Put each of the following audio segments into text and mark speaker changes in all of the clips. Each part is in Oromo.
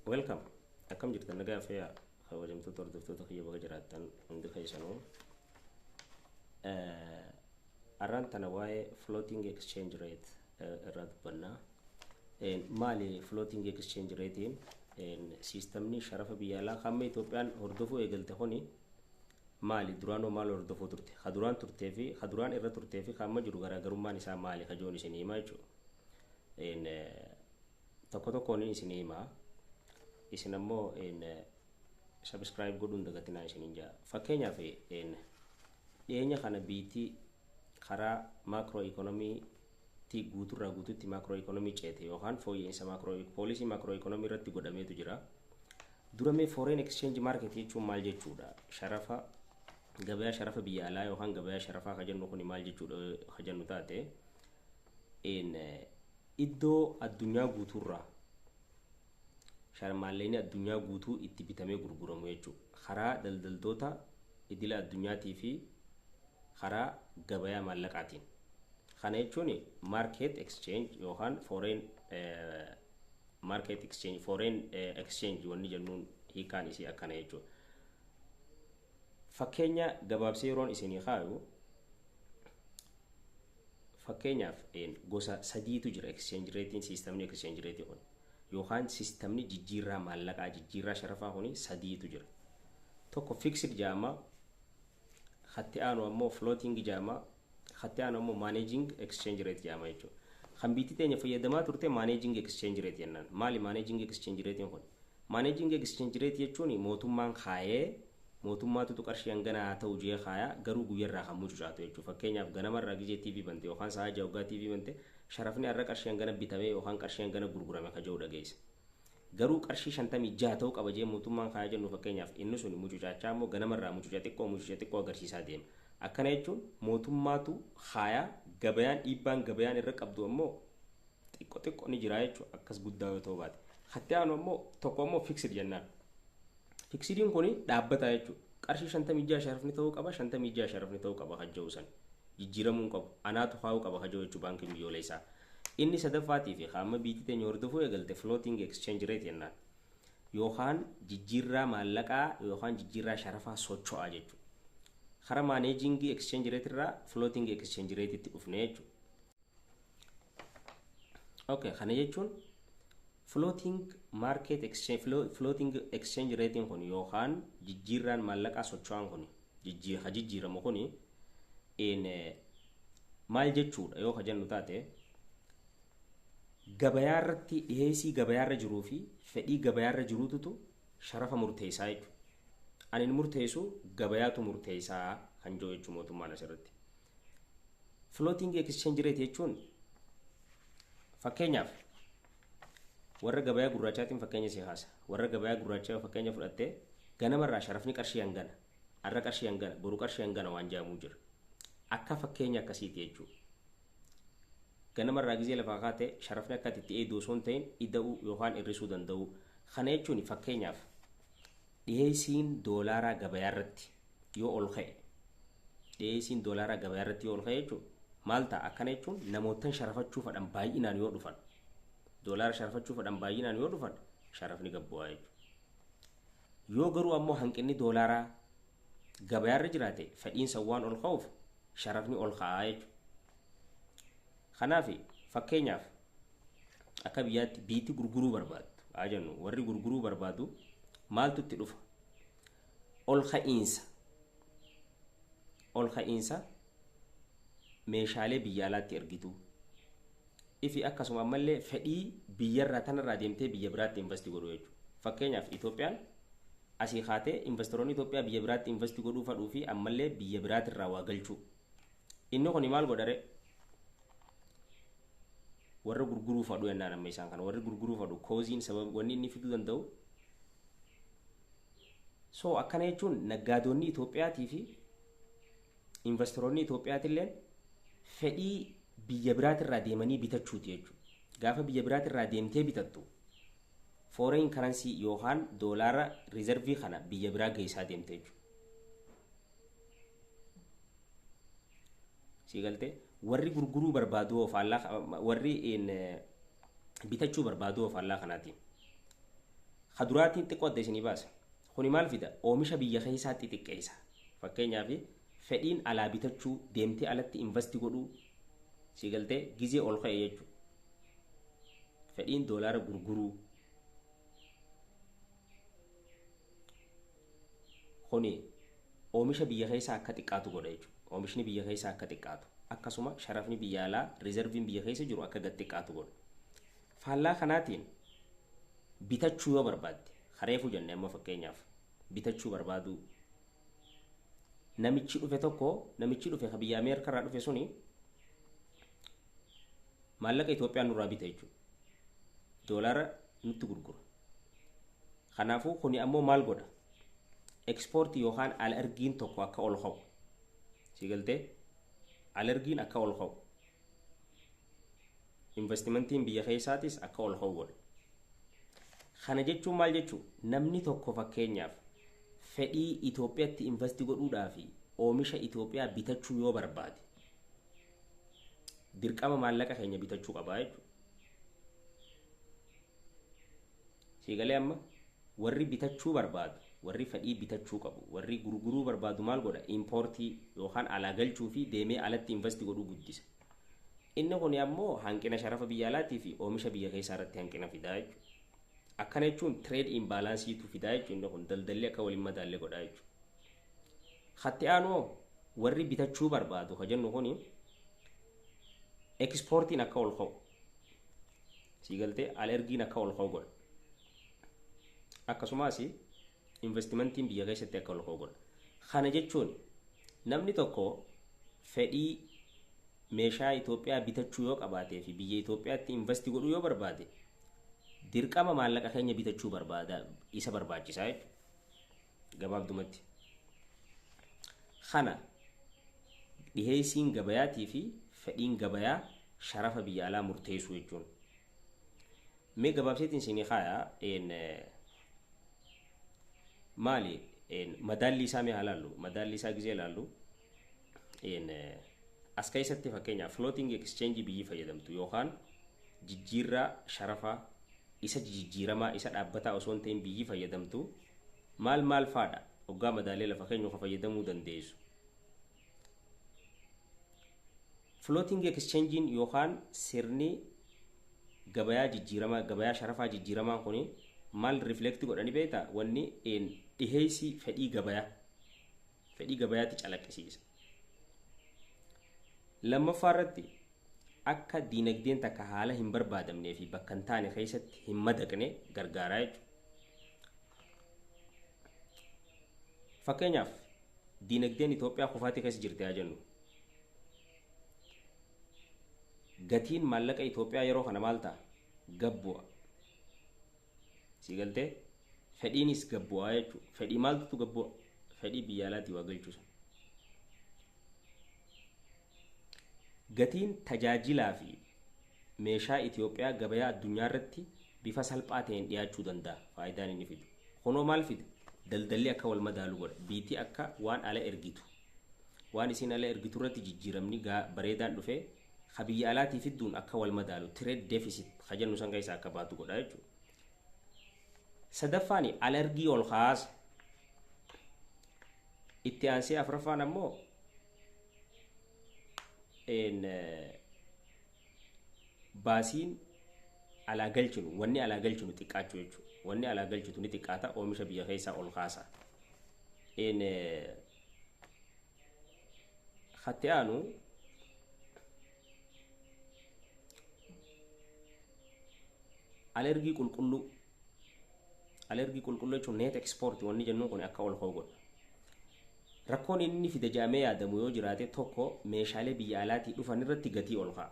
Speaker 1: Welcome. Akkam jirtan nagaa fi hawajamtoota hordoftoota kiyya bakka jiraattan hundi keessanuu. Arraan tana waa'ee floating exchange rate irraa dubbanna. Maali floating exchange rate? Sistemni sharafa biyya alaa hamma Itoophiyaan hordofuu eegalte kuni maali? Duraanoo maal hordofuu turte? Haduraan turtee fi haduraan irra turtee fi hamma jiru garaagarummaan isaa maali? Kajoon isin himaa jechuudha. Tokko tokkoon isin himaa. Isin ammoo subscribe godhuun dagatinaa isinin jaa. Fakkeenyaaf dhiyeenya kana biitii karaa macro economy ti guuturraa guututti macro economy ceete yookaan fooyya'insa poolisii macro economy irratti godhameetu jira. Duramee foreign exchange market jechuun maal jechuudha? Sharafa gabayaa sharafa biyya alaa yookaan gabayaa sharafaa kajennu kuni maal jechuudha kajennu taate iddoo addunyaa guuturraa sharmaalleen addunyaa guutuu itti bitamee gurguramu jechuudha. Karaa daldaltoota idila addunyaatii fi karaa gabayaa maallaqaatiin. Kana jechuun market exchange yookaan foreign market exchange foreign exchange wanni jennuun hiikaan isii akkana jechuudha. Fakkeenya gabaabsee yeroon isinii kaayu fakkeenyaaf gosa sadiitu jira exchange rate systemni exchange rate kun. Yookaan sistemni jijjiirraa maallaqaa jijjiirraa sharafaa kuni sadiitu jira. Tokko fixed jaama, khatti aanu ammoo floating jaama, khatti aanu ammoo managing exchange rate jaama jechuudha. Kan biitii teenya fayyadamaa turte managing exchange rate jennaan. Maali managing exchange rate kun? Managing exchange rate jechuun mootummaan kaayee mootummaatu qarshii hangana haa ta'u jee kaayaa garuu guyyarraa kan mucucaatu jechuudha. Fakkeenyaaf ganamarraa gizee TV bante yookaan sa'a jawgaa TV bante sharafni har'a qarshii hangana bitamee yookaan qarshii hangana gurgurame ka jiru dhageessa. Garuu qarshii 56 ta'uu qaba jee mootummaan kaayaa jennu fakkeenyaaf inni sun mucucaachaa immoo ganamarraa mucucaa xiqqoo agarsiisaa deema. Akkana jechuun mootummaatu kaayaa gabayaan dhiibbaan gabayaan irra qabdu ammoo xiqqoo ni jira jechuudha akkas guddaa yoo ta'u baate. Hatti aanu ammoo tokko ammoo fixed jennaan. Fixidiin kuni dhaabbata jechuudha. Qarshii 56 sharafni ta'uu qaba 56 sharafni ta'uu qaba hajja'u san. Jijjiiramuun qabu. Anaatu haa'u qaba hajja'u jechuudha baankiin biyyoolessaa. Inni sadaffaatii fi hamma biitii teenya hordofuu eegalte floating exchange rate jennaan. Yookaan jijjiirraa maallaqaa yookaan jijjiirraa sharafaa socho'aa jechuudha. Kara managing exchange rate irraa floating exchange rate itti dhufne jechuudha. Okay, kana jechuun floating market exchange floating exchange rate kun yookaan jijjiirraan maallaqaa socho'aan kun jijjiiramu kun maal jechuudha yoo jennu taate gabayaa irratti dhiheessii gabayaa irra jiruu fi fedhii gabayaa irra jiruutu sharafa murteessaa jechuudha. Ani murteessu gabayaatu murteessaa kan jiru jechuudha mootummaan asirratti. Floating exchange rate jechuun fakkeenyaaf warra gabayaa gurraachaatiin fakkeenya si haasa. Warra gabayaa gurraachaa fakkeenya fudhattee ganamarraa sharafni qarshii hangana, har'a qarshii hangana, boru qarshii hangana waan jaamuu jira. Akka fakkeenya akkasiiti jechuudha. Ganamarraa gizee lafaa kaatee sharafni akka itti eeguu osoo hin ta'in ida'uu yookaan hir'isuu danda'u. Kana jechuun fakkeenyaaf dhiyeessiin doolaaraa gabayaa irratti yoo ol ka'e dhiyeessiin doolaaraa gabayaa irratti yoo ol ka'e jechuudha maal ta'a akkana jechuun namootan sharafachuu fadhan baay'inaan yoo dhufan doolaara sharafachuu fadhan baay'inaan yoo dhufan sharafni gabbu'aa jechuudha. Yoo garuu ammoo hanqinni doolaaraa gabayaa irra jiraate fedhiinsa waan ol ka'uuf sharafni ol ka'aa jechuudha. Kanaaf fakkeenyaaf akka biyyaatti biitii gurguruu barbaadu haa jennu warri gurguruu barbaadu maaltu itti dhufa? Ol ka'iinsa meeshaalee biyya alaatti ergitu. Ifi akkasuma ammallee fedhii biyyarraa tanarraa deemtee biyya biraatti investi godhu jechuudha. Fakkeenyaaf Itoophiyaan asii kaatee investoroonni Itoophiyaa biyya biraatti investi godhuu fadhuu fi ammallee biyya biraatirraa waa galchuu. Inni kun maal godhare? Warra gurguruu fadhu yennaan amma isaan kana warri gurguruu fadhu kooziin sababa wanni inni fiduu danda'u. So akkana jechuun naggaadonni Itoophiyaatii fi investoroonni Itoophiyaatillee fedhii biyya biraatirraa deemanii bitachuuti jechuudha. Gaafa biyya biraatirraa deemtee bitattu foreign currency yookaan doolaara reservii kana biyya biraa geessaa deemte jechuudha. Siigaltee warri gurguruu barbaadu of Allah warri bitachuu barbaadu of Allah kanaati. Kaduraatiin xiqqoo adda isinii baasa. Kuni maal fida? Oomisha biyya keessaatti xiqqeessa. Fakkeenyaaf fedhiin alaa bitachuu deemtee alatti investi godhuu si galtee gizee ol ka'e jechuudha. Fedhiin doolaara gurguruu kuni oomisha biyya keessaa akka xiqqaatu godha jechuudha. Oomishni biyya keessaa akka xiqqaatu akkasuma sharafni biyya alaa riizerviin biyya keessa jiru akka gad xiqqaatu godha. Faallaa kanaatiin bitachuu yoo barbaadde hareefu jenne amma fakkeenyaaf bitachuu barbaadu namichi dhufe ka biyya Ameerikaa irraa dhufe suni maallaqa Itoophiyaan nurraa bita jechuudha. Doolaara nutti gurgura. Kanaafuu kuni ammoo maal godha? Ekspoortii yookaan alergiin tokko akka ol ka'u. Si galtee alergiin akka ol ka'u. Investimentiin biyya keessaatis akka ol ka'u godha. Kana jechuun maal jechuu? Namni tokko fakkeenyaaf fedhii Itoophiyaatti investi godhuudhaa fi oomisha Itoophiyaa bitachuu yoo barbaade dirqama maallaqa keenya bitachuu qabaa jechuudha. Siigalee amma warri bitachuu barbaadu, warri fedhii bitachuu qabu, warri gurguruu barbaadu maal godha? Importii yookaan alaa galchuu fi deemee alatti investi godhuu guddisa. Inni kun ammoo hanqina sharafa biyya alaatii fi oomisha biyya keessaa irratti hanqina fidaa jechuudha. Akkana jechuun trade imbalansiitu fidaa jechuudha. Inni kun daldalli akka waliin madaalle godhaa jechuudha. Hatti aanoo warri bitachuu barbaadu ka jennu kuni ekspoortiin akka ol ka'u. Si galtee alergiin akka ol ka'u godha. Akkasumas investimentiin biyya keessatti akka ol ka'u godha. Kana jechuun namni tokko fedhii meeshaa Itoophiyaa bitachuu yoo qabaatee fi biyya Itoophiyaatti investi godhuu yoo barbaade dirqama maallaqa keenya bitachuu isa barbaachisaa jechuudha. Gabaabdumatti. Kana dhiheessiin gabayaatii fi fedhiin gabayaa sharafa biyya alaa murteessu jechuun. Mee gabaabseetiin isinii kaayaa maali madaalli isaa mee ilaallu? Madaalli isaa gizee ilaallu as keessatti fakkeenyaaf floating exchange biyyi fayyadamtu yookaan jijjiirraa sharafaa isa jijjiiramaa isa dhaabbataa osoo hin ta'in biyyi fayyadamtu maal faadha hoggaa madaalee lafa keenya ka fayyadamuu dandeessu. Floating exchange yookaan sirni gabayaa jijjiiramaa gabayaa sharafaa jijjiiramaa kuni maal reflect godhani beektaa? Wanni dhiheessii fedhii gabayaatti calaqqisiisa. Lammaffaa irratti akka diinagdeen takka haala hin barbaadamnee fi bakka hin taane keessatti hin madaqne gargaaraa jechuudha. Fakkeenyaaf diinagdeen Itoophiyaa kufaatii keessa jirti haa jennu. Gatiin maallaqa Itoophiyaa yeroo kana maal ta'a? Gabbu'a. Si galtee? Fedhiinis gabbu'aa jechuudha. Fedhii maaltu gabbu'a? Fedhii biyya alaatii waa galchuusa. Gatiin tajaajilaa fi meeshaa Itoophiyaa gabayaa addunyaa irratti bifa salphaa ta'een dhiyaachuu danda'a. Faayidaan inni fidu. Kunoo maal fida? Daldalli akka wal madaalu godha. Biitii akka waan ala ergitu. Waan isin ala ergitu irratti jijjiiramni bareedaan dhufee ka biyya alaatii fidduun akka wal madaalu trade deficit ka jennu san keessaa akka baatu godha jechuudha. Sadaffaan alergii ol kaasa. Itti aansee afuraffaan ammoo baasiin alaa galchinu wanni alaa galchinu xiqqaachuu jechuudha. Wanni alaa galchitu ni xiqqaata oomisha biyya keessaa ol kaasa. Hatti aanu alergii qulqulluu jechuun net export wanni jennuun kun akka ol ka'u godha. Rakkoon inni fide jaamee yaadamu yoo jiraate tokko meeshaalee biyya alaatii dhufan irratti gatii ol ka'a.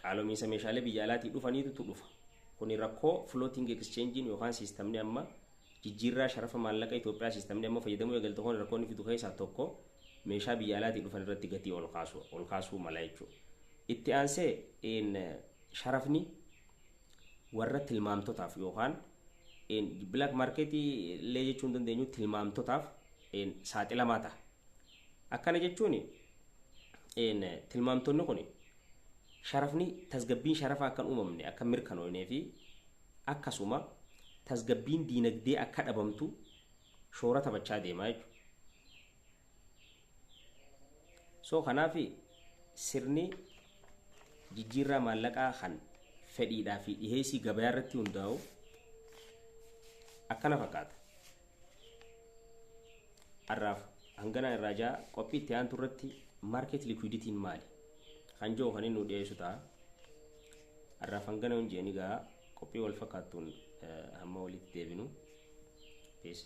Speaker 1: Qaalomiinsa meeshaalee biyya alaatii dhufaniitu dhufa. Kuni rakkoo floating exchange yookaan siistamni amma jijjiirraa sharafa maallaqa Itoophiyaa siistamni amma fayyadamuu eegalte kun rakkoo inni fidu keessaa tokko meeshaa biyya alaatii dhufan irratti gatii ol kaasuu mala jechuudha. Itti aansee sharafni warra tilmaamtotaaf yookaan black market illee jechuun dandeenyu tilmaamtotaaf saaxilamaa ta'a. Akkana jechuun tilmaamtonni kun sharafni tasgabbiin sharafa akka uumamne akka mirkanoonee fi akkasuma tasgabbiin diinagdee akka dhabamtu shoora taphachaa deemaa jechuudha. So kanaaf sirni jijjiirraa maallaqaa kan fedhiidhaa fi dhiheessii gabaa irratti hundaa'u akkana fakkaata. Arraaf hangana irraa jaa qophii itti aantu irratti market liquiditiin maali kan jiru kan inni nu dhiyeessu ta'a. Arraaf hangana hin jeeni gaa qophii wal fakkaattuun hamma walitti deebinu. Peace.